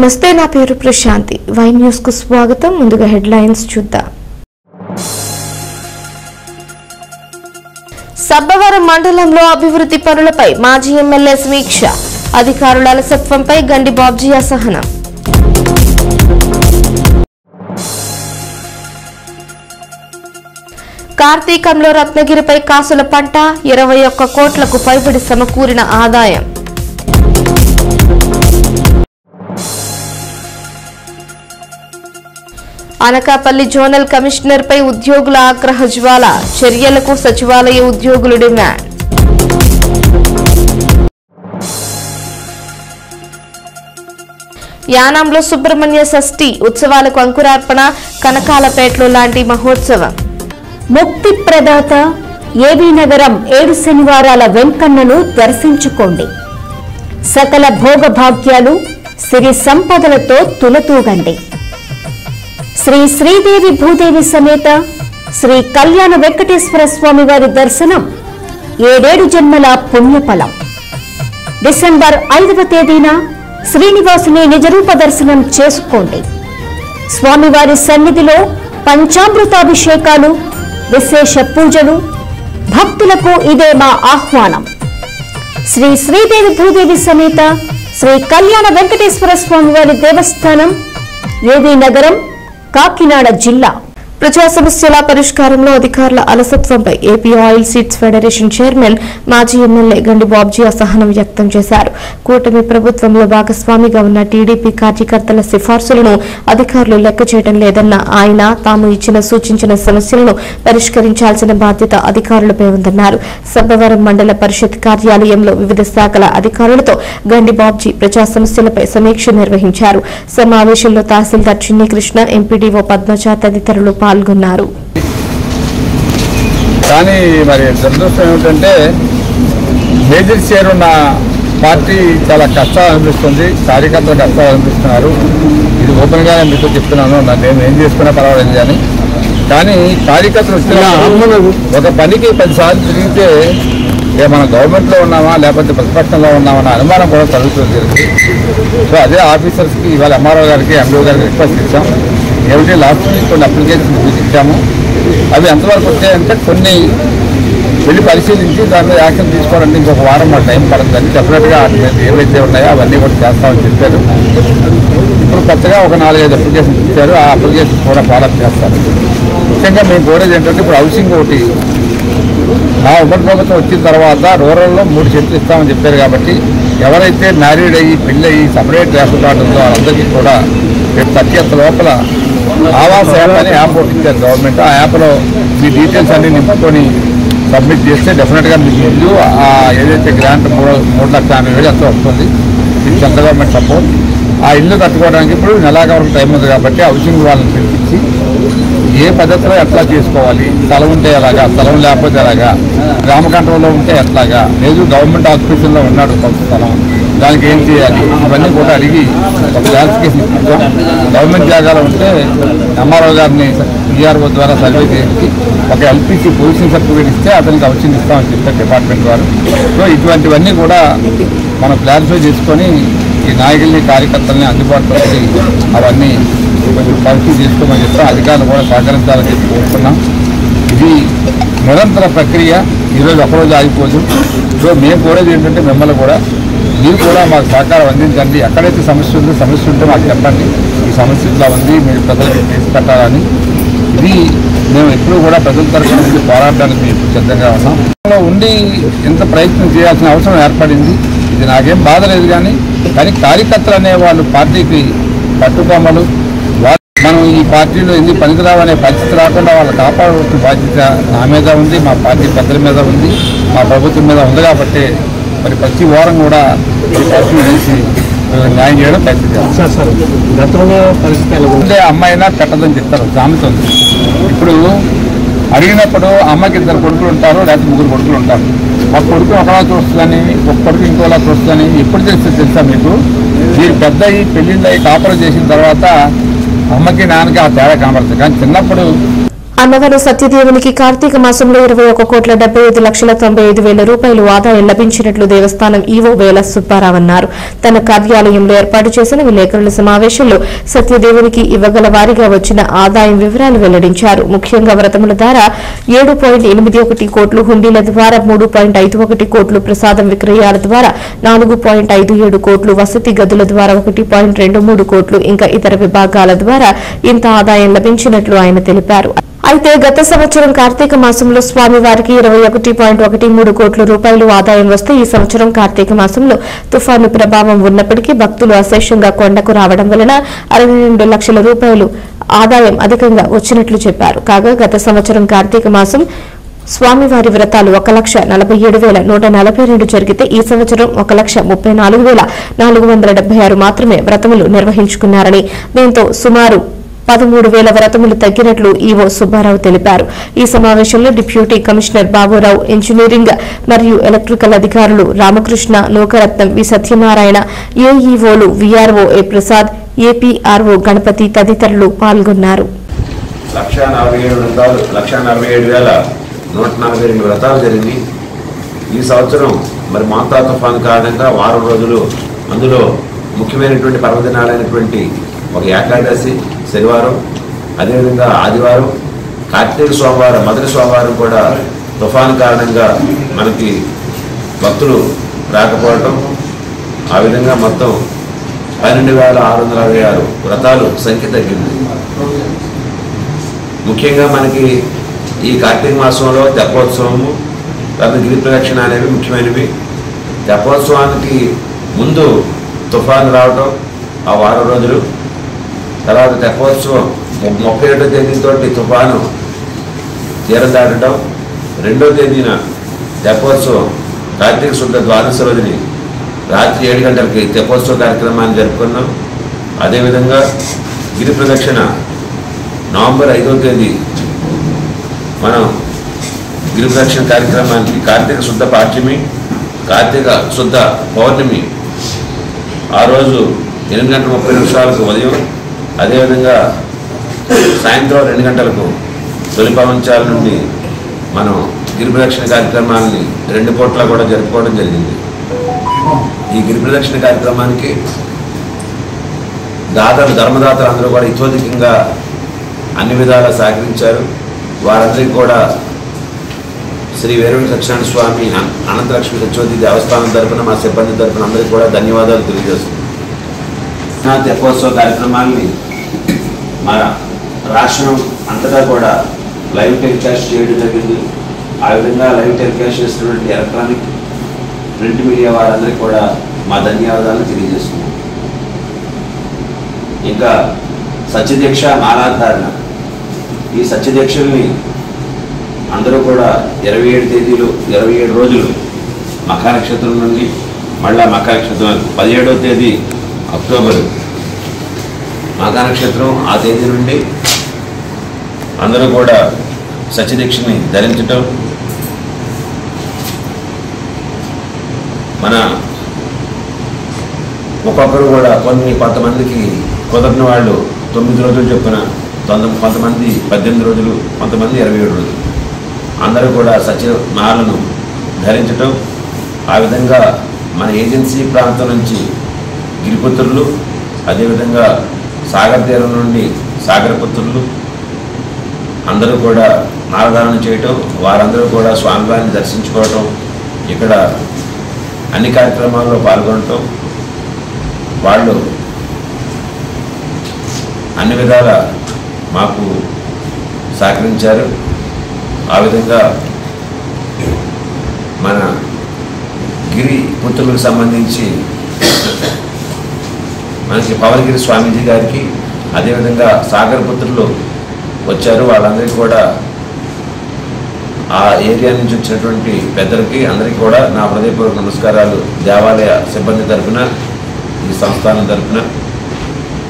నమస్తే, నా పేరు ప్రశాంతి. వై న్యూస్ కు స్వాగతం. ముందుగా హెడ్లైన్స్ చూద్దాం. సబ్బవరం మండలంలో అభివృద్ధి పనులపై మాజీ ఎమ్మెల్యే సమీక్ష. అధికారుల అలసత్వంపై గండి బాబ్జీ అసహనం. కార్తీకంలో రత్నగిరిపై కాసుల పంట. 21 కోట్లకు పైబడి సమకూరిన ఆదాయం. అనకాపల్లి జోనల్ కమిషనర్ పై ఉద్యోగుల ఆగ్రహ జ్వాల. చర్యలకు సచివాలయ ఉద్యోగులు డిమాండ్. యానాంలో సుబ్రహ్మణ్య షష్ఠి ఉత్సవాలకు అంకురార్పణ. కనకాలపేటలో లాంటి మహోత్సవం. ముక్తి ప్రదాత ఏబీ నగరం 7 శనివారాల వెంకన్నను దర్శించుకోండి. సకల భోగభాగ్యాలు సిరి సంపదలతో తులతూగండి. శ్రీ శ్రీదేవి భూదేవి సమేత శ్రీ కళ్యాణ వెంకటేశ్వర స్వామి వారి దర్శనం 7 జన్మల పుణ్యఫలం. డిసెంబర్ 5వ తేదీన శ్రీనివాసుని నిజరూప దర్శనం చేసుకోండి. స్వామివారి సన్నిధిలో పంచామృతాభిషేకాలు, విశేష పూజలు. భక్తులకు ఇదే మా ఆహ్వానం. శ్రీ శ్రీదేవి భూదేవి సమేత శ్రీ కళ్యాణ వెంకటేశ్వర స్వామి వారి దేవస్థానం, ఏబీ నగరం, కాకినాడ జిల్లా. ప్రజా సమస్యల పరిష్కారంలో అధికారుల అలసత్వంపై AP oil seeds federation chairman మాజీ ఎమ్మెల్యే గండి బాబ్జీ అసహనం వ్యక్తం చేశారు. కూటమి ప్రభుత్వంలో భాగస్వామిగా ఉన్న టీడీపీ కార్యకర్తల సిఫార్సులను అధికారులు లెక్క చేయడం లేదన్న ఆయన, తాము సూచించిన సమస్యలను పరిష్కరించాల్సిన బాధ్యత అధికారులపై ఉందన్నారు. సబ్బవరం మండల పరిషత్ కార్యాలయంలో వివిధ శాఖల అధికారులతో గండి బాబ్జీ ప్రజా సమస్యలపై సమీక్ష నిర్వహించారు. సమావేశంలో తహసీల్దార్ చిన్ని కృష్ణ, ఎంపీడీఓ పద్మజ తదితరులు పాల్గొన్నారు. కానీ మరి దురదృష్టం ఏమిటంటే మేజర్ షేర్ ఉన్న పార్టీ చాలా కష్టాలు అనిపిస్తుంది, కార్యకర్తలు కష్టాలు అనిపిస్తున్నారు. ఇది ఓపెన్గానే మీతో చెప్తున్నాను. నేను ఏం చేసుకున్నా పర్వాలేదు కానీ కార్యకర్తలు ఒక పనికి 10 సార్లు తిరిగితే మనం గవర్నమెంట్లో ఉన్నామా లేకపోతే ప్రతిపక్షంలో ఉన్నామన్న అనుమానం కూడా కలుగుతుంది. సో అదే ఆఫీసర్స్కి ఇవాళ ఎంఆర్ఓ గారికి, ఎండిఓ గారికి రిక్వెస్ట్ ఇచ్చాం. ఏమిటి లాస్ట్ వీక్ కొన్ని అప్లికేషన్స్ ఇచ్చాము. అవి ఎంతవరకు వచ్చాయంటే కొన్ని వెళ్ళి పరిశీలించి దాని మీద యాక్షన్ తీసుకోవడానికి ఇంకొక వారం మా టైం పడుతుందని డెఫినెట్గా ఏవైతే ఉన్నాయో అవన్నీ కూడా చేస్తామని చెప్పారు. ఇప్పుడు కొత్తగా ఒక 4-5 అప్లికేషన్స్ ఇచ్చారు. ఆ అప్లికేషన్స్ కూడా ఫాలోఅప్ చేస్తారు. ముఖ్యంగా మేము కోరేది ఏంటంటే ఇప్పుడు హౌసింగ్ ఒకటి మా ఉమ్మడి ప్రభుత్వం వచ్చిన తర్వాత రూరల్లో 3 సెంట్లు ఇస్తామని చెప్పారు. కాబట్టి ఎవరైతే మ్యారీడ్ అయ్యి పెళ్ళి అయ్యి సపరేట్ రేషన్ కార్డు ఉందో వాళ్ళందరికీ కూడా రేపు 30th లోపల ఆవాస్ యాప్ అని యాప్ ఒకటి ఇచ్చారు గవర్నమెంట్. ఆ యాప్లో మీ డీటెయిల్స్ అన్ని నింపుకొని సబ్మిట్ చేస్తే డెఫినెట్గా మీకు ఇల్లు ఏదైతే గ్రాంట్ 3,80,000 అంతా వస్తుంది. ఇది సెంట్రల్ గవర్నమెంట్ సపోర్ట్. ఆ ఇల్లు కట్టుకోవడానికి ఇప్పుడు నెలాగా వరకు టైం ఉంది కాబట్టి హౌసింగ్ వాళ్ళని పిలిపించి ఏ పద్ధతిలో ఎట్లా చేసుకోవాలి, స్థలం ఉంటే ఎలాగా, స్థలం లేకపోతే ఎలాగా, గ్రామ కంట్రోల్లో ఉంటే ఎట్లాగా, లేదు గవర్నమెంట్ ఆక్యుపేషన్లో ఉన్నాడు కొంత స్థలం, దానికి ఏం చేయాలి, ఇవన్నీ కూడా అడిగి ఒక క్లారిఫికేషన్ ఇప్పించాం. గవర్నమెంట్ జాగాలో ఉంటే ఎంఆర్ఓ గారిని ఈఆర్ఓ ద్వారా సర్వే చేయించి ఒక ఎల్పీసీ పొజిషన్ సర్టిఫికేట్ ఇస్తే అతనికి హౌసింగ్ ఇస్తామని చెప్పారు డిపార్ట్మెంట్ వారు. సో ఇటువంటివన్నీ కూడా మనం క్లారిఫై చేసుకొని ఈ నాయకుల్ని, కార్యకర్తల్ని అందుబాటులో అవన్నీ కొంచెం పరిస్థితి చేసుకోమని చెప్తాం. అధికారులు కూడా సహకరించాలని చెప్పి కోరుతున్నాం. ఇది నిరంతర ప్రక్రియ, ఈరోజు ఒకరోజు ఆగిపోదు. సో మేము కోరేది ఏంటంటే మిమ్మల్ని కూడా మీరు కూడా మాకు సహకారం అందించండి. ఎక్కడైతే సమస్య ఉందో సమస్య ఉంటే మాకు చెప్పండి, ఈ సమస్య ఇట్లా ఉంది, మీరు ప్రజలకు చేసి పెట్టాలని. ఇది మేము ఎప్పుడూ కూడా ప్రజల తరఫున నుంచి పోరాడడానికి మేము సిద్ధంగా ఉన్నాం. ఉండి ఎంత ప్రయత్నం చేయాల్సిన అవసరం ఏర్పడింది. ఇది నాకేం బాధ లేదు. కానీ కార్యకర్తలు అనేవాళ్ళు పార్టీకి పట్టుకొమ్మలు. మనం ఈ పార్టీలో ఎందుకు పనికిరావనే పరిస్థితి రాకుండా వాళ్ళు కాపాడాల్సిన బాధ్యత నా మీద ఉంది, మా పార్టీ పెద్దల మీద ఉంది, మా ప్రభుత్వం మీద ఉంది. కాబట్టి మరి ప్రతి వారం కూడా ఈ పరిస్థితి వేసి న్యాయం చేయడం ప్రయత్నించారు. గతంలో పరిస్థితి ఉండే అమ్మాయినా పెట్టదని చెప్తారు, సామెత ఉంది. ఇప్పుడు అడిగినప్పుడు అమ్మకి 2 కొడుకులు ఉంటారు, లేకపోతే 3 కొడుకులు ఉంటారు. ఒక కొడుకు ఒకలా చూస్తుందని, ఒక కొడుకు ఇంకోలా చూస్తుందని ఎప్పుడు తెలుసా మీకు? మీరు పెద్ద అయ్యి పెళ్ళిళ్ళు అయ్యి కాపురం చేసిన తర్వాత అమ్మకి నాన్నకి ఆ తేడా కనబడుతుంది. కానీ చిన్నప్పుడు అన్నవరం సత్యదేవునికి కార్తీక మాసంలో 21,75,95,000 రూపాయలు ఆదాయం లభించినట్లు దేవస్థానం ఈవో వేల సుబ్బారావు అన్నారు. తన కార్యాలయంలో ఏర్పాటు చేసిన విలేకరుల సమావేశంలో సత్యదేవునికి ఇవ్వగల వారిగా వచ్చిన ఆదాయం వివరాలు వెల్లడించారు. ముఖ్యంగా వ్రతముల ద్వారా 7.81 కోట్లు, హుండీల ద్వారా 3.51 కోట్లు, ప్రసాదం విక్రయాల ద్వారా 4.57 కోట్లు, వసతి గదుల ద్వారా 1.23 కోట్లు, ఇంకా ఇతర విభాగాల ద్వారా ఇంత ఆదాయం లభించినట్లు ఆయన తెలిపారు. అయితే గత సంవత్సరం కార్తీక మాసంలో స్వామివారికి 21.13 కోట్ల రూపాయలు ఆదాయం వస్తే ఈ సంవత్సరం కార్తీక మాసంలో తుఫాను ప్రభావం ఉన్నప్పటికీ భక్తులు అశేషంగా కొండకు రావడం వలన 62 లక్షల రూపాయలు ఆదాయం అధికంగా వచ్చినట్లు చెప్పారు. కాగా గత సంవత్సరం కార్తీక మాసం స్వామివారి వ్రతాలు 1,47,142 జరిగితే ఈ సంవత్సరం 1,34,476 మాత్రమే వ్రతములు నిర్వహించుకున్నారని, దీంతో సుమారు 13,000 వ్రతములు తగ్గినట్లు ఈవో సుబ్బారావు తెలిపారు. ఈ సమావేశంలో డిప్యూటీ కమిషనర్ బాబురావు, ఇంజనీరింగ్ మరియు ఎలక్ట్రికల్ అధికారులు రామకృష్ణ, నూకరత్నం, వి సత్యనారాయణ, ఏఈఓలు విఆర్ఓ ఏ ప్రసాద్, ఏపీఆర్ఓ గణపతి తదితరులు పాల్గొన్నారు. 1,47,142 వ్రతాలు జరిగింది. ఈ సంవత్సరం మరి మాంతా తుఫాను కారణంగా వారం రోజులు, అందులో ముఖ్యమైనటువంటి పర్వదినాలైనటువంటి ఒక ఏకాదశి శనివారం, అదేవిధంగా ఆదివారం, కార్తీక సోమవారం, మొదటి సోమవారం కూడా తుఫాను కారణంగా మనకి భక్తులు రాకపోవటం, ఆ విధంగా మొత్తం 12,666 వ్రతాలు సంఖ్య తగ్గింది. ముఖ్యంగా మనకి ఈ కార్తీక మాసంలో తెప్పోత్సవము, తర్వాత గిరి ప్రదక్షిణ అనేవి ముఖ్యమైనవి. తెప్పోత్సవానికి ముందు తుఫాను రావటం, ఆ వారం రోజులు, తర్వాత తెప్పోత్సవం 31వ తేదీతో తుఫాను తీరం దాటడం, 2వ తేదీన తెప్పోత్సవం కార్తీక శుద్ధ ద్వాదశ రోజుని రాత్రి 7 గంటలకి తెప్పోత్సవ కార్యక్రమాన్ని జరుపుకున్నాం. అదేవిధంగా గిరి ప్రదక్షిణ నవంబర్ 5వ తేదీ మనం గిరి ప్రదక్షిణ కార్యక్రమానికి కార్తీక శుద్ధ పాడ్యమి, కార్తీక శుద్ధ పౌర్ణమి ఆ రోజు 8:30 ఉదయం, అదేవిధంగా సాయంత్రం 2 గంటలకు తొలి పవంచాల నుండి మనం గిరి ప్రదక్షిణ కార్యక్రమాన్ని 2 పూట్ల కూడా జరుపుకోవడం జరిగింది. ఈ గిరి ప్రదక్షిణ కార్యక్రమానికి ధర్మదాతలు అందరూ కూడా ఇతోధికంగా అన్ని విధాలా సహకరించారు. వారందరికీ కూడా శ్రీ వేరుని సత్యనారాయణ స్వామి అనంతలక్ష్మి సత్యవతి దేవస్థానం తరఫున, మా సిబ్బంది తరఫున అందరికీ కూడా ధన్యవాదాలు తెలియజేస్తున్నాం. తెప్పోత్సవ కార్యక్రమాన్ని మన రాష్ట్రం అంతటా కూడా లైవ్ టెలికాస్ట్ చేయడం జరిగింది. ఆ విధంగా లైవ్ టెలికాస్ట్ చేసినటువంటి ఎలక్ట్రానిక్, ప్రింట్ మీడియా వారందరికీ కూడా మా ధన్యవాదాలను తెలియజేస్తున్నాం. ఇంకా సత్యదీక్ష మాలాధారణ, ఈ సత్యదీక్షల్ని అందరూ కూడా 27 తేదీలు 27 రోజులు మఖా నక్షత్రం నుండి మళ్ళా మఖా నక్షత్రం 17వ తేదీ అక్టోబర్ మఖా నక్షత్రం, ఆ తేదీ నుండి అందరూ కూడా సత్యదీక్షని ధరించటం, మన ఒక్కొక్కరు కూడా కొంతమందికి కుదరని వాళ్ళు 9 రోజులు చొప్పున, కొంతమంది 18 రోజులు, కొంతమంది 27 రోజులు అందరూ కూడా సత్యమాలను ధరించటం. ఆ విధంగా మన ఏజెన్సీ ప్రాంతం నుంచి గిరిపుత్రులు, అదేవిధంగా సాగర్ తీరం నుండి సాగరపుత్రులు అందరూ కూడా మాలధారణ చేయటం, వారందరూ కూడా స్వామివారిని దర్శించుకోవటం, ఇక్కడ అన్ని కార్యక్రమాల్లో పాల్గొనటం, వాళ్ళు అన్ని విధాల మాకు సహకరించారు. ఆ విధంగా మన గిరి పుత్రులకు సంబంధించి మనకి పవనగిరి స్వామీజీ గారికి, అదేవిధంగా సాగర్ పుత్రులు వచ్చారు. వాళ్ళందరికీ కూడా ఆ ఏరియా నుంచి వచ్చినటువంటి పెద్దలకి అందరికీ కూడా నా హృదయపూర్వక నమస్కారాలు. దేవాలయ సిబ్బంది తరఫున, ఈ సంస్థానం తరఫున,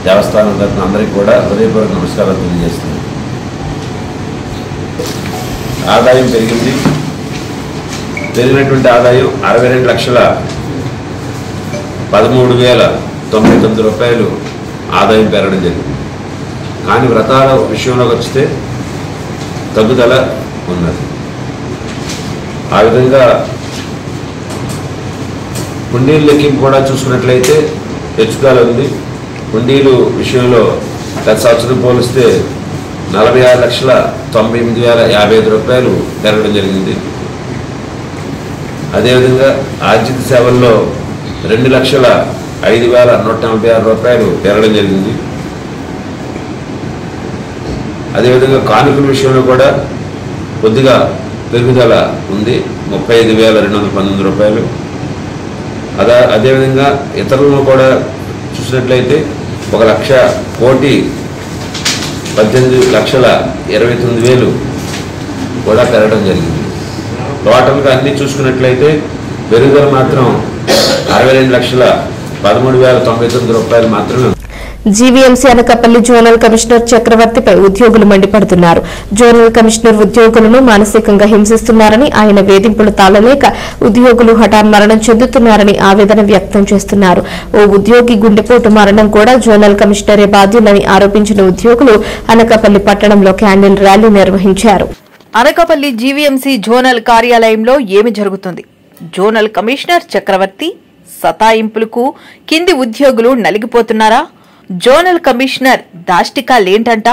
దేవస్థానం తరఫున అందరికీ కూడా హృదయపూర్వక నమస్కారాలు తెలియజేస్తున్నాను. ఆదాయం పెరిగింది. పెరిగినటువంటి ఆదాయం 62,13,099 రూపాయలు ఆదాయం పెరగడం జరిగింది. కానీ వ్రతాల విషయంలోకి వస్తే తగ్గుదల ఉన్నది. ఆ విధంగా హుండీల లెక్కింపు కూడా చూసుకున్నట్లయితే హెచ్చుదల ఉంది. హుండీలు విషయంలో గత సంవత్సరం పోలిస్తే 46,98,055 రూపాయలు పెరగడం జరిగింది. అదేవిధంగా ఆర్జిత సేవల్లో 2,05,146 రూపాయలు పెరగడం జరిగింది. అదేవిధంగా కానుకల విషయంలో కూడా కొద్దిగా పెరుగుదల ఉంది, 35,219 రూపాయలు. అదేవిధంగా ఇతరులను కూడా చూసినట్లయితే 1,18,29,000 కూడా పెరగడం జరిగింది. టోటల్గా అన్నీ చూసుకున్నట్లయితే పెరుగుదల మాత్రం 62,13,099 రూపాయలు మాత్రమే. జీవీఎంసీ అనకాపల్లి జోనల్ కమిషనర్ చక్రవర్తిపై ఉద్యోగులు మండిపడుతున్నారు. జోనల్ కమిషనర్ ఉద్యోగులను మానసికంగా హింసిస్తున్నారని, ఆయన వేధింపులు తాళలేక ఉద్యోగులు హఠాన్మరణం చెందుతున్నారని ఆవేదన వ్యక్తం చేస్తున్నారు. ఓ ఉద్యోగి గుండెపోటు మరణం కూడా జోనల్ కమిషనరే బాధ్యులని ఆరోపించిన ఉద్యోగులు అనకాపల్లి పట్టణంలో క్యాండిల్ ర్యాలీ నిర్వహించారు. అనకాపల్లి జీవీఎంసీ జోనల్ కార్యాలయంలో ఏమి జరుగుతుంది? జోనల్ కమిషనర్ చక్రవర్తి సతాయింపులకు కింది ఉద్యోగులు నలిగిపోతున్నారా? Zonal commissioner దాష్టికాలేంటంట?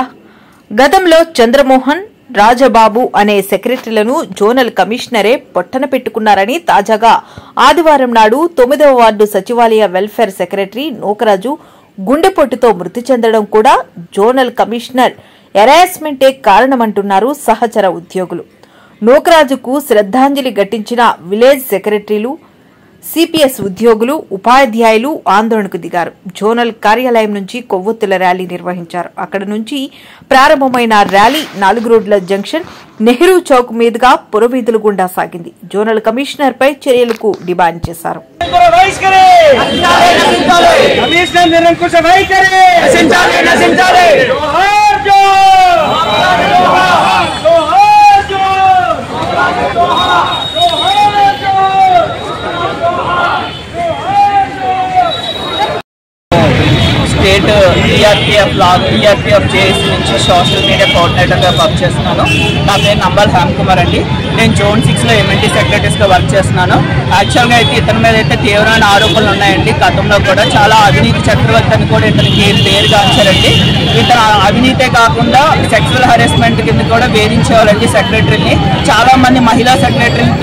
గతంలో చంద్రమోహన్, రాజబాబు అనే సెక్రటరీలను జోనల్ కమిషనరే పొట్టన పెట్టుకున్నారని తాజాగా ఆదివారం నాడు 9వ వార్డు సచివాలయ వెల్ఫేర్ సెక్రటరీ నూకరాజు గుండెపోటుతో మృతి చెందడం కూడా జోనల్ కమిషనర్ హెరాస్మెంటే కారణమంటున్నారు సహచర ఉద్యోగులు. నూకరాజుకు శ్రద్ధాంజలి ఘటించిన విలేజ్ సెక్రటరీలు, సిపిఎస్ ఉద్యోగులు, ఉపాధ్యాయులు ఆందోళనకు దిగారు. జోనల్ కార్యాలయం నుంచి కొవ్వొత్తుల ర్యాలీ నిర్వహించారు. అక్కడి నుంచి ప్రారంభమైన ర్యాలీ 4 రోడ్ల జంక్షన్, నెహ్రూ చౌక్ మీదుగా పురవీధుల గుండా సాగింది. జోనల్ కమిషనర్ పై చర్యలకు డిమాండ్ చేశారు. స్టేట్ ఈఆర్పిఎఫ్ జేఏసీ నుంచి సోషల్ మీడియా కోఆర్డినేటర్గా వర్క్ చేస్తున్నాను. నా పేరు నంబల్ హేమ్ కుమార్ అండి. నేను జోన్ 6లో ఎంఎన్టీ సెక్రటరీస్గా వర్క్ చేస్తున్నాను. యాక్చువల్గా అయితే ఇతని మీద అయితే తీవ్రమైన ఆరోపణలు ఉన్నాయండి. గతంలో కూడా చాలా అవినీతి చక్రవర్తి అని కూడా ఇతనికి పేరుగా ఉంచారండి. ఇతను అవినీతే కాకుండా సెక్సువల్ హెరాస్మెంట్ కింద కూడా వేధించేవాళ్ళండి సెక్రటరీని. చాలా మంది మహిళా సెక్రటరీని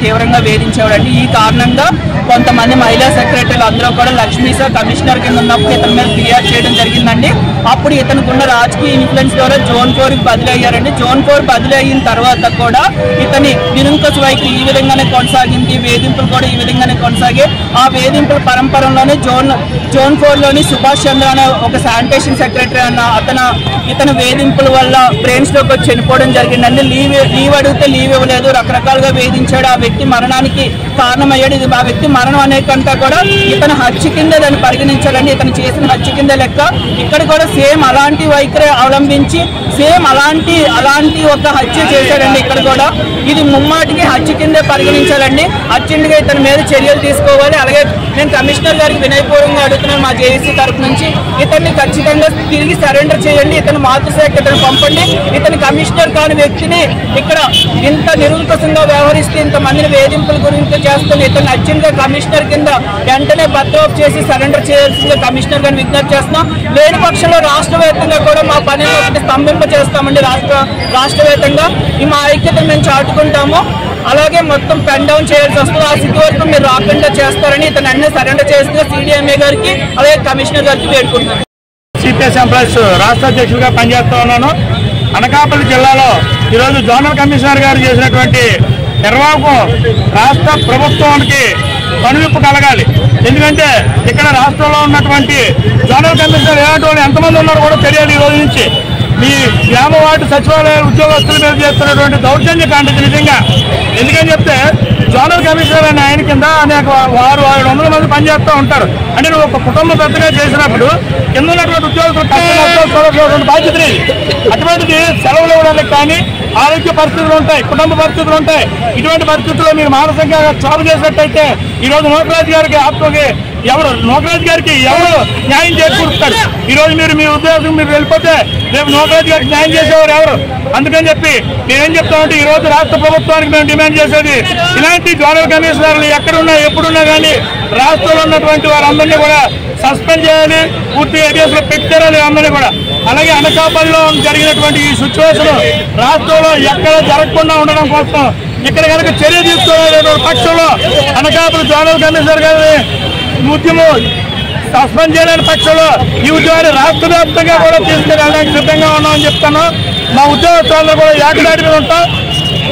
తీవ్రంగా వేధించేవాడండి. ఈ కారణంగా కొంతమంది మహిళా సెక్రటరీలు అందరూ కూడా లక్ష్మీసా కమిషనర్ కింద ఉన్నప్పుడు ఇతని మీద ఫిర్యాదు చేయడం జరిగిందండి. అప్పుడు ఇతనుకున్న రాజకీయ ఇన్ఫ్లుయెన్స్ ద్వారా జోన్ 4కి బదిలీ అయ్యారండి. జోన్ 4 బదిలీ అయిన తర్వాత కూడా ఇతని నిరంకుశ వైఖరి ఈ విధంగానే కొనసాగింది. వేధింపులు కూడా ఈ విధంగానే కొనసాగి ఆ వేధింపుల పరంపరలోనే జోన్ 4లోని సుభాష్ చంద్ర అనే ఒక శానిటేషన్ సెక్రటరీ అన్న ఇతను వేధింపుల వల్ల బ్రెయిన్ స్ట్రోక్ వచ్చి చనిపోవడం జరిగిందండి. లీవ్ అడిగితే లీవ్ ఇవ్వలేదు, రకరకాలుగా వేధించాడు. ఆ వ్యక్తి మరణానికి కారణమయ్యాడు. ఇది ఆ వ్యక్తి మరణం అనే కంటే కూడా ఇతను హత్య కింద దాన్ని పరిగణించాలండి. ఇతను చేసిన హత్య కింద లెక్క. ఇక్కడ కూడా సేమ్ అలాంటి వైఖరి అవలంబించి సేమ్ అలాంటి ఒక హత్య చేశాడండి. ఇక్కడ కూడా ఇది ముమ్మాటికి హత్య కిందే పరిగణించాలండి. అర్జెంటుగా ఇతని మీద చర్యలు తీసుకోవాలి. అలాగే నేను కమిషనర్ గారికి వినయపూర్వకంగా అడుగుతున్నాను మా జేఏసీ తరఫు నుంచి, ఇతన్ని ఖచ్చితంగా తిరిగి సరెండర్ చేయండి. ఇతను మాతృశాఖ ఇతను పంపండి. ఇతని కమిషనర్ కాని వ్యక్తిని ఇక్కడ ఇంత నిరంకుశంగా వ్యవహరిస్తే ఇంతమందిని వేధింపుల గురించి చేస్తున్న ఇతను అర్జెంటుగా కమిషనర్ కింద వెంటనే బర్తరఫ్ చేసి సరెండర్ చేయాల్సిందిగా కమిషనర్ గారిని విజ్ఞప్తి చేస్తున్నాం. లేని పక్షంలో రాష్ట్ర వ్యాప్తంగా కూడా మా పనిని ఒకటి స్తంభింప చేస్తామండి. రాష్ట్ర వ్యాప్తంగా ఈ మా ఐక్యతను మేము చాటుకుంటాము. అలాగే మొత్తం పెన్ డౌన్ చేయాల్సి వస్తుంది. ఆ స్థితి వరకు మీరు రాకుండా చేస్తారని ఇతను అన్నీ సరెండర్ చేసిన సిడిఎంఏ గారికి అలాగే కమిషనర్ గారికి వేడుకుంటున్నాను. సిపిఎస్ ఎంప్లాయీస్ రాష్ట్ర అధ్యక్షుడిగా పనిచేస్తూ ఉన్నాను. అనకాపల్లి జిల్లాలో ఈరోజు జోనల్ కమిషనర్ గారు చేసినటువంటి నిర్వాహకం రాష్ట్ర ప్రభుత్వానికి కనువిప్పు కలగాలి. ఎందుకంటే ఇక్కడ రాష్ట్రంలో ఉన్నటువంటి జోనల్ కమిషనర్ ఎలాంటి వాళ్ళు ఎంతమంది ఉన్నారో కూడా తెలియాలి. ఈ రోజు నుంచి మీ గ్రామ వార్డు సచివాలయ ఉద్యోగస్తుల మీద చేస్తున్నటువంటి దౌర్జన్య కాండది నిజంగా. ఎందుకని చెప్తే జోనల్ కమిషనర్ అనే ఆయన కింద అనేక 600-700 మంది పనిచేస్తూ ఉంటారు. అంటే నువ్వు ఒక కుటుంబ పెద్దగా చేసినప్పుడు కింద ఉన్నటువంటి ఉద్యోగస్తులు కష్టం బాధ్యత లేదు. అటువంటిది సెలవులు ఇవ్వడానికి కానీ ఆరోగ్య పరిస్థితులు ఉంటాయి, కుటుంబ పరిస్థితులు ఉంటాయి. ఇటువంటి పరిస్థితుల్లో మీరు మానసికంగా క్షోభ చేసినట్టయితే ఈరోజు నోకరాజు గారికి ఆత్మకి ఎవరు నోకరాజు గారికి ఎవరు న్యాయం చేకూరుస్తారు? ఈరోజు మీరు మీ ఉద్దేశం మీరు వెళ్ళిపోతే రేపు నోకరాజు గారికి న్యాయం చేసేవారు ఎవరు? అందుకని చెప్పి నేనేం చెప్తామంటే ఈరోజు రాష్ట్ర ప్రభుత్వానికి మేము డిమాండ్ చేసేది ఇలాంటి జోనల్ కమిషనర్లు ఎక్కడున్నా ఎప్పుడున్నా కానీ రాష్ట్రంలో ఉన్నటువంటి వారందరినీ కూడా సస్పెండ్ చేయాలి, పూర్తిగా కేసులో పెట్టాలి అందరినీ కూడా. అలాగే అనకాపల్లిలో జరిగినటువంటి ఈ సిచ్యువేషన్ రాష్ట్రంలో ఎక్కడ జరగకుండా ఉండడం కోసం ఇక్కడ కనుక చర్య తీసుకోలేని పక్షంలో అనకాపల్లి జోనల్ కమిషనర్ గారిని ఉద్యమం సస్పెండ్ చేయలేని పక్షంలో ఈ ఉద్యమాన్ని రాష్ట్ర వ్యాప్తంగా కూడా తీసుకెళ్ళడానికి సిద్ధంగా ఉన్నామని చెప్తాను. మా ఉద్యోగస్తులందరూ కూడా ఏకదాటి మీద ఉంటాం.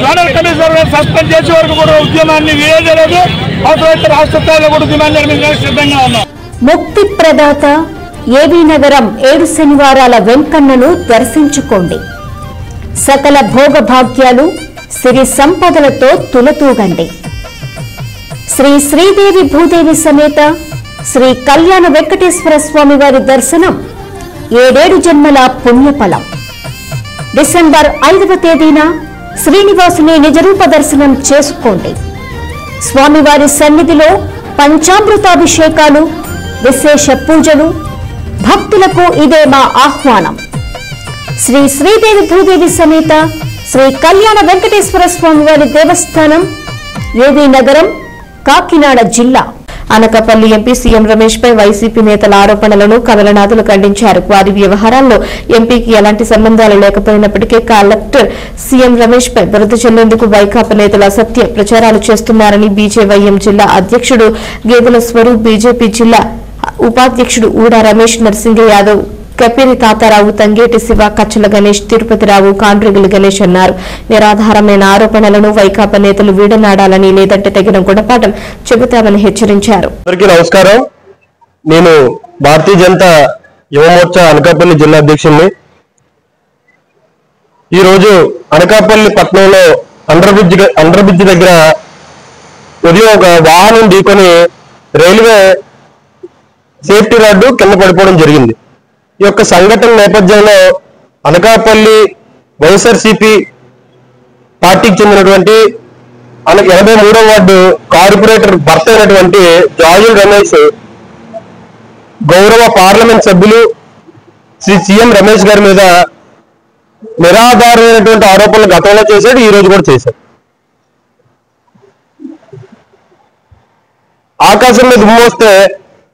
జోనల్ కమిషనర్ గారు సస్పెండ్ చేసే వరకు కూడా ఉద్యమాన్ని వేయలేదు. అవసరమైతే రాష్ట్ర స్థాయిలో కూడా ఉద్యమాన్ని నిర్మించడానికి సిద్ధంగా ఉన్నాం. ముక్తి ప్రదాత ఏబీ నగరం 7 శనివారాల వెంకన్నను దర్శించుకోండి. సకల భోగభాగ్యాలు సిరి సంపదలతో తులతూగండి. శ్రీ శ్రీదేవి భూదేవి సమేత శ్రీ కళ్యాణ వెంకటేశ్వర స్వామి వారి దర్శనం 7 జన్మల పుణ్యఫలం. డిసెంబర్ 5వ తేదీన శ్రీనివాసుని నిజరూప దర్శనం చేసుకోండి. స్వామివారి సన్నిధిలో పంచామృతాభిషేకాలు, విశేష పూజలు, భక్తులకు ఇదే మా ఆహ్వానం. శ్రీ శ్రీదేవి భూదేవి సమేత శ్రీ కళ్యాణ వెంకటేశ్వర స్వామి వారి దేవస్థానం, ఏబీ నగరం, కాకినాడ జిల్లా. అనకాపల్లి ఎంపీ సీఎం రమేష్ పై వైసీపీ నేతల ఆరోపణలను కమలనాథులు ఖండించారు. వారి వ్యవహారాల్లో ఎంపీకి ఎలాంటి సంబంధాలు లేకపోయినప్పటికీ కలెక్టర్ సీఎం రమేష్ పై బురద చల్లేందుకు వైకాపా నేతలు అసత్య ప్రచారాలు చేస్తున్నారని బీజేవైఎం జిల్లా అధ్యక్షుడు గేదెల స్వరూప్, బీజేపీ జిల్లా ఉపాధ్యక్షుడు ఊడా రమేష్, నరసింగ యాదవ్, కపిరి తాతారావు, తంగేటి శివ, కచ్చల గణేష్, తిరుపతిరావు, కాండ్రిగుల గణేష్ అన్నారు. నిరాధారమైన ఆరోపణలను వైకాపా నేతలు వీడనాడాలని, లేదంటే తగిన గుణపాఠం చెబుతామని హెచ్చరించారు. అందరికీ నమస్కారం. నేను భారతీయ జనతా యువ మోర్చా అనకాపల్లి జిల్లా అధ్యక్షుడిని. ఈరోజు అనకాపల్లి పట్టణంలో అండర్ బ్రిడ్జ్ దగ్గర ఉదయం ఒక వాహనం ఢీకొని రైల్వే సేఫ్టీ రాడ్డు కింద పడిపోవడం జరిగింది. ఈ యొక్క సంఘటన నేపథ్యంలో అనకాపల్లి వైఎస్ఆర్సీపీ పార్టీకి చెందినటువంటి 83వ వార్డు కార్పొరేటర్ భర్త అయినటువంటి జాయుల్ రమేష్ గౌరవ పార్లమెంట్ సభ్యులు శ్రీ సీఎం రమేష్ గారి మీద నిరాధారమైనటువంటి ఆరోపణలు గతంలో చేశాడు, ఈ రోజు కూడా చేశాడు. ఆకాశం మీద ఉమ్మొస్తే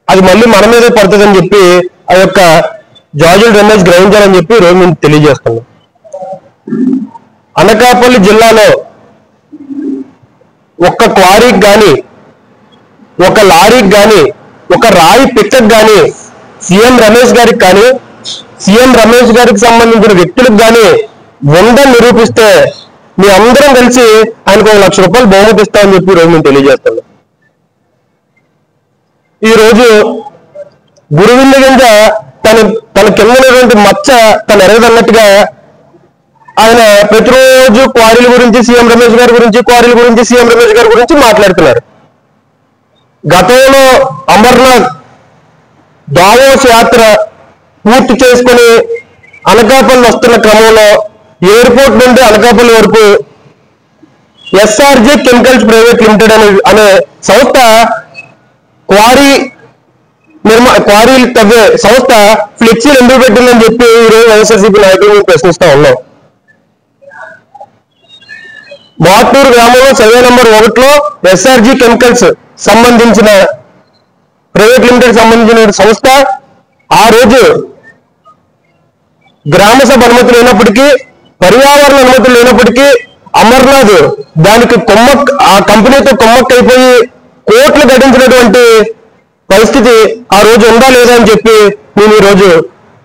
అది మళ్ళీ మన మీదే పడుతుందని చెప్పి ఆ యొక్క జాయుల్ రమేష్ గ్రహించాలని చెప్పి ఈరోజు మేము తెలియజేస్తున్నాం. అనకాపల్లి జిల్లాలో ఒక్క క్వారీకి కానీ, ఒక లారీకి కానీ, ఒక రాయి పిక్కకు కానీ సీఎం రమేష్ గారికి కానీ, సీఎం రమేష్ గారికి సంబంధించిన వ్యక్తులకు కానీ ఉందని నిరూపిస్తే మీ అందరం కలిసి ఆయనకు 1 లక్ష రూపాయలు బహుమతి ఇస్తామని చెప్పి ఈరోజు మేము తెలియజేస్తున్నాం. ఈరోజు గురువింద కింద తన కింద ఉన్నటువంటి మచ్చ తన ఎరగదన్నట్టుగా ఆయన ప్రతిరోజు క్వారీల గురించి, సీఎం రమేష్ గారి గురించి, క్వారీల గురించి, సీఎం రమేష్ గారి గురించి మాట్లాడుతున్నారు. గతంలో అమర్నాథ్ దావోస్ యాత్ర పూర్తి చేసుకుని అనకాపల్లి వస్తున్న క్రమంలో ఎయిర్పోర్ట్ నుండి అనకాపల్లి వరకు ఎస్ఆర్జే కెమికల్స్ ప్రైవేట్ లిమిటెడ్ అనే సంస్థ క్వారీలు తవ్వే సంస్థ ఫ్లెక్సీలు ఎందుకు పెట్టిందని చెప్పి ఈరోజు వైఎస్ఆర్సీపీ నాయకులు మేము ప్రశ్నిస్తా ఉన్నాం. మాటూరు గ్రామంలో సర్వే నంబర్ 1లో ఎస్ఆర్జీ కెమికల్స్ సంబంధించిన ప్రైవేట్ లిమిటెడ్ సంబంధించిన సంస్థ ఆ రోజు గ్రామ సభ అనుమతి లేనప్పటికీ, పర్యావరణ అనుమతులు లేనప్పటికీ అమర్నాథ్ దానికి ఆ కంపెనీతో కొమ్మక్కైపోయి కోట్లు గడించినటువంటి పరిస్థితి ఆ రోజు ఉందా లేదా అని చెప్పి మేము ఈ రోజు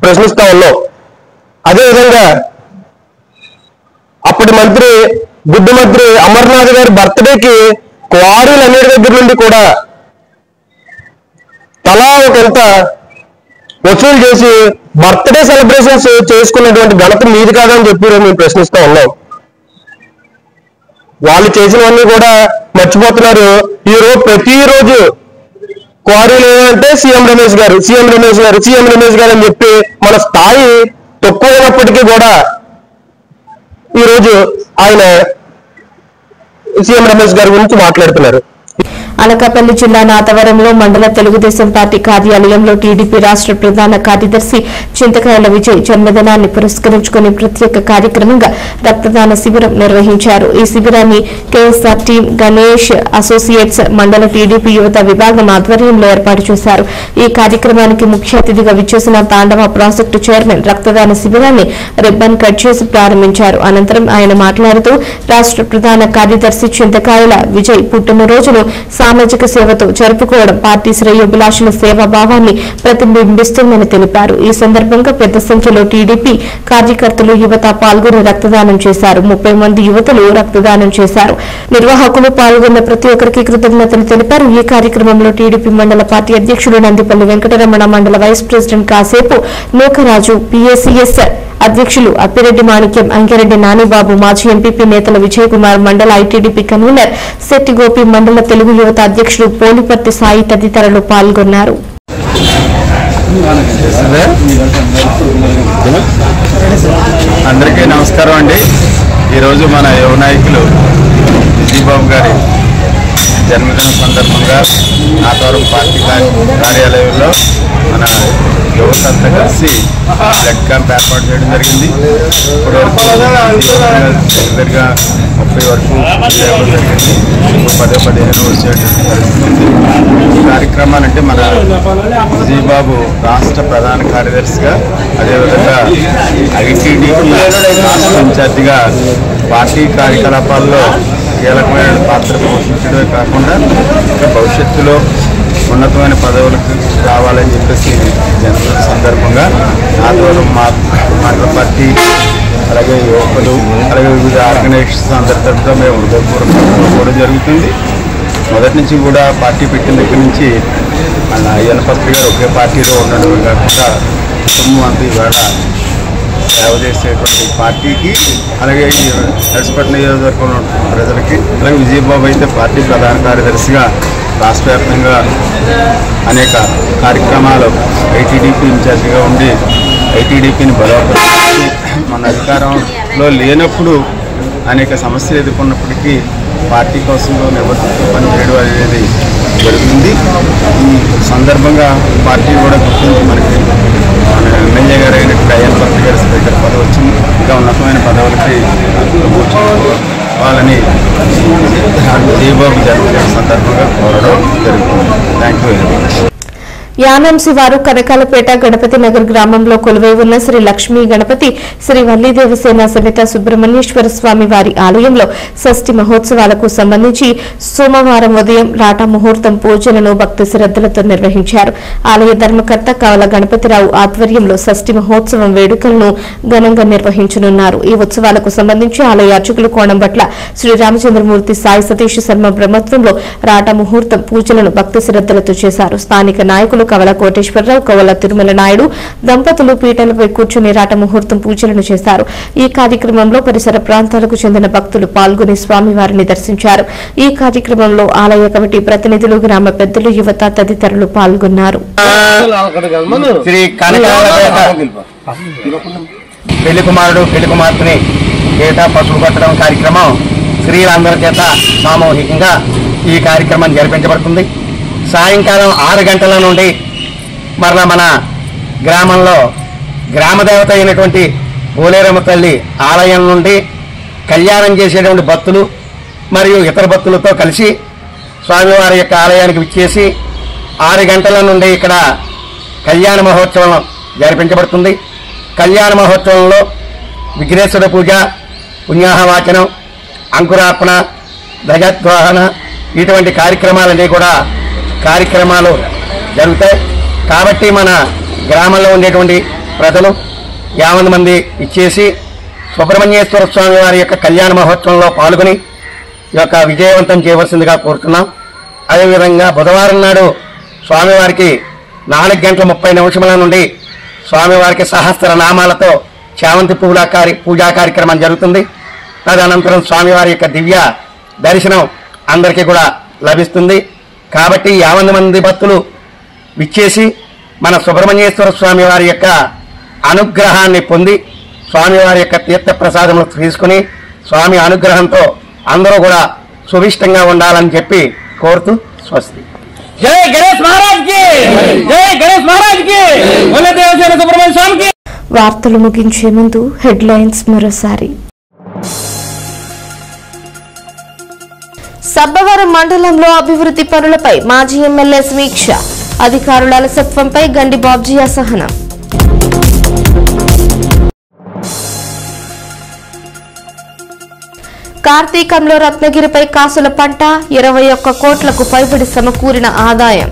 ప్రశ్నిస్తా ఉన్నాం. అదేవిధంగా అప్పటి మంత్రి గుడ్డు మంత్రి అమర్నాథ్ గారి బర్త్డేకి క్వారీలు అన్నిటి దగ్గర నుండి కూడా తలా కొంత వసూలు చేసి బర్త్డే సెలబ్రేషన్స్ చేసుకున్నటువంటి ఘనత మీది కాదని చెప్పి మేము ప్రశ్నిస్తా ఉన్నాం. వాళ్ళు చేసినవన్నీ కూడా మర్చిపోతున్నారు. ఈరోజు ప్రతిరోజు క్వారీలు ఏమంటే సీఎం రమేష్ గారు, సీఎం రమేష్ గారు, సీఎం రమేష్ గారు అని చెప్పి మన స్థాయి తక్కువైనప్పటికీ కూడా ఈరోజు ఆయన సీఎం రమేష్ గారి గురించి మాట్లాడుతున్నారు. అనకాపల్లి జిల్లా నాతవరంలో మండల తెలుగుదేశం పార్టీ కార్యాలయంలో టీడీపీ రాష్ట్ర ప్రధాన కార్యదర్శి చింతకాయల విజయ్ జన్మదినాన్ని పురస్కరించుకుని ప్రత్యేక కార్యక్రమంగా రక్తదాన శిబిరం నిర్వహించారు. ఈ శిబిరాన్ని కేఎస్ఆర్ టీం గణేష్ అసోసియేట్స్ మండల టీడీపీ యువత విభాగం ఆధ్వర్యంలో ఏర్పాటు చేశారు. ఈ కార్యక్రమానికి ముఖ్య అతిథిగా విచ్చేసిన తాండవ ప్రాజెక్టు చైర్మన్ రక్తదాన శిబిరాన్ని రిబ్బన్ కట్ చేసి ప్రారంభించారు. అనంతరం ఆయన మాట్లాడుతూ రాష్ట్ర ప్రధాన కార్యదర్శి చింతకాయల విజయ్ పుట్టినరోజును సామాజిక సేవతో జరుపుకోవడం పార్టీ శ్రేయోభిలాషుల సేవా భావాన్ని ప్రతిబింబిస్తుందని తెలిపారు. ఈ సందర్భంగా పెద్ద సంఖ్యలో టీడీపీ కార్యకర్తలు యువత పాల్గొని రక్తదానం చేశారు. 30 మంది యువతులు రక్తదానం చేశారు. నిర్వాహకులు పాల్గొన్న ప్రతి ఒక్కరికి కృతజ్ఞతలు తెలిపారు. ఈ కార్యక్రమంలో టీడీపీ మండల పార్టీ అధ్యక్షుడు నందిపల్లి వెంకటరమణ, మండల వైస్ ప్రెసిడెంట్ కాసేపు నూకరాజు, పీఏసీఎస్ అధ్యక్షులు అప్పిరెడ్డి మాణిక్యం, అంకిరెడ్డి నానిబాబు, మాజీ ఎంపీపీ నేతల విజయ్ కుమార్, మండల ఐటీడీపీ కన్వీనర్ శెట్టి గోపి, మండల తెలుగు యువత అధ్యక్షుడు పోలిపర్తి సాయి తదితరులు పాల్గొన్నారు. అందరికీ నమస్కారం అండి. ఈరోజు మన యువ నాయకులు విజయబాబు గారి జన్మదిన సందర్భంగా నాతవరం పార్టీ కార్యాలయంలో మన యువత అంతా కలిసి బ్లడ్ క్యాంప్ ఏర్పాటు చేయడం జరిగింది. ఇప్పటివరకు దగ్గరగా 30 వరకు చేయడం జరిగింది. 10-15 వచ్చేటువంటి పరిస్థితి ఉంది. ఈ కార్యక్రమాలంటే మన విజయబాబు రాష్ట్ర ప్రధాన కార్యదర్శిగా, అదేవిధంగా ఐటీడీపీ రాష్ట్ర ఇన్ఛార్జిగా పార్టీ కార్యకలాపాల్లో కీలకమైన పాత్ర పోషించడమే కాకుండా ఇంకా భవిష్యత్తులో ఉన్నతమైన పదవులకు రావాలని చెప్పేసి జన్మదిన సందర్భంగా నాతవరం మండల పార్టీ, అలాగే యువకులు, అలాగే వివిధ ఆర్గనైజేషన్స్ అందరి తరఫున మేము హృదయపూర్వకంగా కూడా జరుగుతుంది. మొదటి నుంచి కూడా పార్టీ పెట్టిన దగ్గర నుంచి మన అయ్యన్నపత్రి గారు ఒకే పార్టీలో ఉండడమే కాకుండా కుటుంబం అంతా ఇవాళ సేవ చేసేటువంటి పార్టీకి, అలాగే ఈ నర్సిపేట నియోజకవర్గంలో ప్రజలకి, అలాగే విజయబాబు అయితే పార్టీ ప్రధాన కార్యదర్శిగా రాష్ట్ర వ్యాప్తంగా అనేక కార్యక్రమాలు ఐటీడీపీ ఇన్ఛార్జిగా ఉండి ఐటీడీపీని బలోపేతం మన అధికారంలో లేనప్పుడు అనేక సమస్యలు ఎదుర్కొన్నప్పటికీ పార్టీ కోసం నిబద్ధతతో పనిచేయడం అనేది జరుగుతుంది. ఈ సందర్భంగా పార్టీ కూడా గుర్తించి మనకి మన ఎమ్మెల్యే గారు అయినట్టు అయ్యన్నపత్రి గారి స్పీకర్ పదవి వచ్చింది. ఇంకా ఉన్నతమైన పదవులకి కూర్చోవాలని విజయబాబు జన్మదిన సందర్భంగా కోరడం జరుగుతుంది. Thank you very much. Yanam శివారు కనకాలపేట గణపతి నగర్ గ్రామంలో కొలువై ఉన్న శ్రీ లక్ష్మీ గణపతి శ్రీ వల్లి దేవసేన సమేత సుబ్రహ్మణ్యేశ్వర స్వామి వారి ఆలయంలో షష్ఠి మహోత్సవాలకు సంబంధించి సోమవారం ఉదయం రాటా ముహూర్తం పూజలను భక్తి శ్రద్దలతో నిర్వహించారు. ఆలయ ధర్మకర్త కవల గణపతిరావు ఆధ్వర్యంలో షష్ఠి మహోత్సవం వేడుకలను ఘనంగా నిర్వహించనున్నారు. ఈ ఉత్సవాలకు సంబంధించి ఆలయ అర్చకులు కోణంబట్ల శ్రీ రామచంద్రమూర్తి, సాయి సతీష్ శర్మ బ్రహ్మత్వంలో రాటా ముహూర్తం పూజలను భక్తి శ్రద్దలతో చేశారు. స్థానిక నాయకులు కవల కోటేశ్వరరావు, కవల తిరుమల నాయుడు దంపతులు పీటలపై కూర్చుని రాట ముహూర్తం పూజలను చేశారు. ఈ కార్యక్రమంలో పరిసర ప్రాంతాలకు చెందిన భక్తులు పాల్గొని స్వామివారిని దర్శించారు. ఈ కార్యక్రమంలో ఆలయ కమిటీ ప్రతినిధులు, గ్రామ పెద్దలు, యువత తదితరులు పాల్గొన్నారు. శ్రీ పెళ్లి కుమారుడు పెళ్లి కుమార్తెని చేత పసుపు కొట్టడం కార్యక్రమం స్త్రీలందరి చేత సామూహికంగా ఈ కార్యక్రమం జరిపించబడుతుంది. సాయంకాలం 6 గంటల నుండి మరలా మన గ్రామంలో గ్రామదేవత అయినటువంటి పోలేరమ్మ తల్లి ఆలయం నుండి కళ్యాణం చేసేటువంటి భక్తులు మరియు ఇతర భక్తులతో కలిసి స్వామివారి యొక్క ఆలయానికి విచ్చేసి 6 గంటల నుండి ఇక్కడ కళ్యాణ మహోత్సవం జరిపించబడుతుంది. కళ్యాణ మహోత్సవంలో విఘ్నేశ్వర పూజ, పుణ్యాహవాచనం, అంకురార్పణ, ధ్వజద్వాహన ఇటువంటి కార్యక్రమాలన్నీ కూడా జరుగుతాయి. కాబట్టి మన గ్రామంలో ఉండేటువంటి ప్రజలు 50 మంది ఇచ్చేసి సుబ్రహ్మణ్యేశ్వర స్వామి వారి యొక్క కళ్యాణ మహోత్సవంలో పాల్గొని ఈ యొక్క విజయవంతం చేయవలసిందిగా కోరుతున్నాం. అదేవిధంగా బుధవారం నాడు స్వామివారికి 4:30 నుండి స్వామివారికి సహస్ర నామాలతో చామంతి పూజా కార్యక్రమం జరుగుతుంది. తదనంతరం స్వామివారి యొక్క దివ్య దర్శనం అందరికీ కూడా లభిస్తుంది. కాబట్టి 50 మంది భక్తులు విచ్చేసి మన సుబ్రహ్మణ్యేశ్వర స్వామి వారి యొక్క అనుగ్రహాన్ని పొంది స్వామివారి యొక్క తీర్థ ప్రసాదములు తీసుకుని స్వామి అనుగ్రహంతో అందరూ కూడా సుభిష్టంగా ఉండాలని చెప్పి కోరుతూ స్వస్తి. జై గణేష్ మహారాజ్ కి, జై గణేష్ మహారాజ్ కి, బోలో దేవసేన సుబ్రహ్మణ్య స్వామి కి. వార్తలు ముగించే ముందు హెడ్లైన్స్ మరోసారి. సబ్బవరం మండలంలో అభివృద్ధి పనులపై మాజీ ఎమ్మెల్యే సమీక్ష. అధికారుల అలసత్వంపై గండి బాబ్జీ అసహనం. కార్తీకంలో రత్నగిరిపై కాసుల పంట. 21 కోట్లకు పైబడి సమకూరిన ఆదాయం.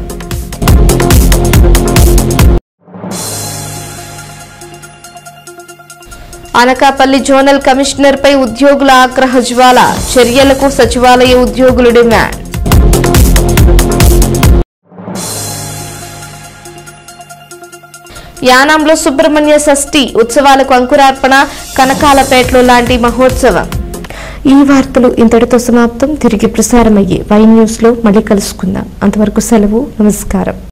అనకాపల్లి జోనల్ కమిషనర్ పై ఉద్యోగుల ఆగ్రహ జ్వాల. చర్యలకు సచివాలయ ఉద్యోగులు డిమాండ్. యానాంలో సుబ్రహ్మణ్య షష్ఠి ఉత్సవాలకు అంకురార్పణ. కనకాలపేటలో లాంటి మహోత్సవం. ఈ వార్తలు ఇంతటితో సమాప్తం. తిరిగి ప్రసారమయ్యే వై న్యూస్ లో మళ్ళీ కలుసుకుందాం. అంతవరకు సెలవు. నమస్కారం.